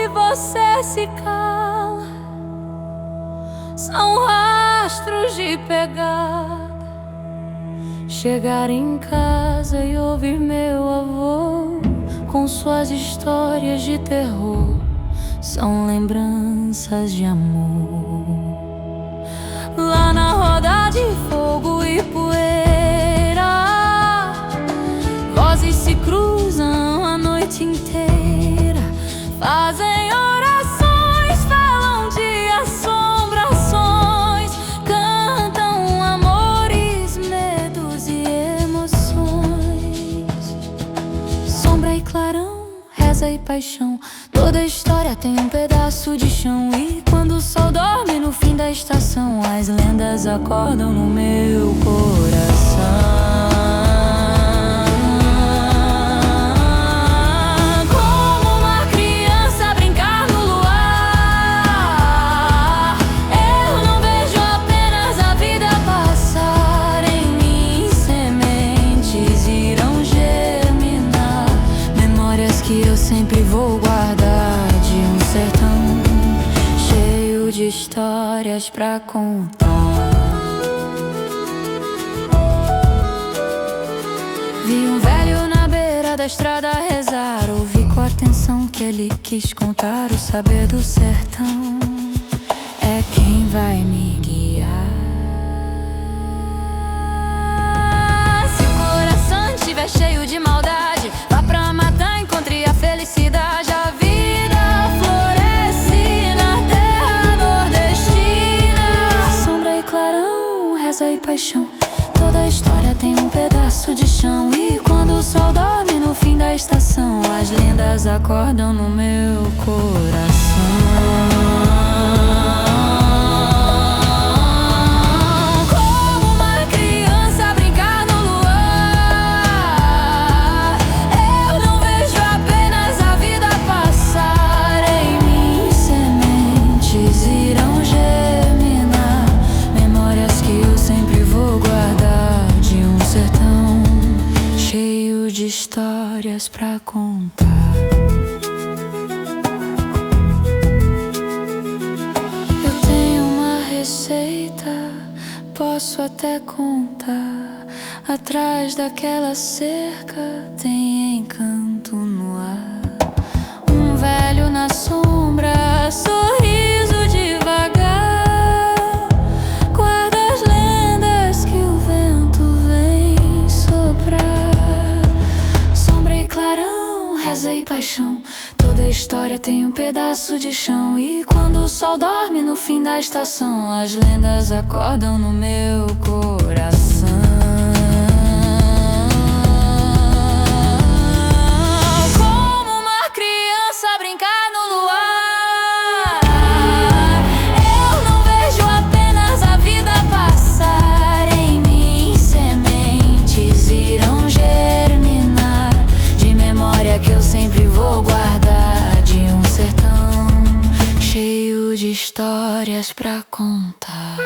onde você se cala são rastros de pegada. Chegar em casa e ouvir meu avô com suas histórias de terror são lembranças de amor. Lá na roda de fogo e poeira, vozes se cruzam a noite inteira, fazem orações, falam de assombrações, cantam amores, medos e emoções. Sombra e clarão, reza e paixão, toda história tem um pedaço de chão. E quando o sol dorme no fim da estação, as lendas acordam no meu coração. Como uma criança brincar no luar, eu não vejo apenas a vida passar. Em mim sementes irão germinar, memórias que eu sempre vou guardar, de um sertão cheio de histórias pra contar. Vi um velho na beira da estrada rezar, ouvi com atenção que ele quis contar. O saber do sertão é quem vai me guiar. Se o coração estiver cheio de maldade, vá pra mata, encontre a felicidade. A vida floresce na terra nordestina. Sombra e clarão, reza e paixão, toda história tem um pedaço de chão. E quando o sol dorme no fim da estação, as lendas acordam no meu coração. Como uma criança brincar no luar, eu não vejo apenas a vida passar. Em mim sementes irão germinar, memórias que eu sempre vou guardar, de um sertão cheio de histórias pra contar. Eu tenho uma receita, posso até contar. Atrás daquela cerca tem encanto no ar. Um velho na sombra, sorriso devagar, guarda as lendas que o vento vem soprar. Sombra e clarão, reza e paixão, toda história tem um pedaço de chão. E quando o sol dorme no fim da estação, as lendas acordam no meu coração. Como uma criança brincar no luar, eu não vejo apenas a vida passar. Em mim sementes irão germinar, de memória que eu sempre vou guardar, de um sertão cheio de histórias pra contar.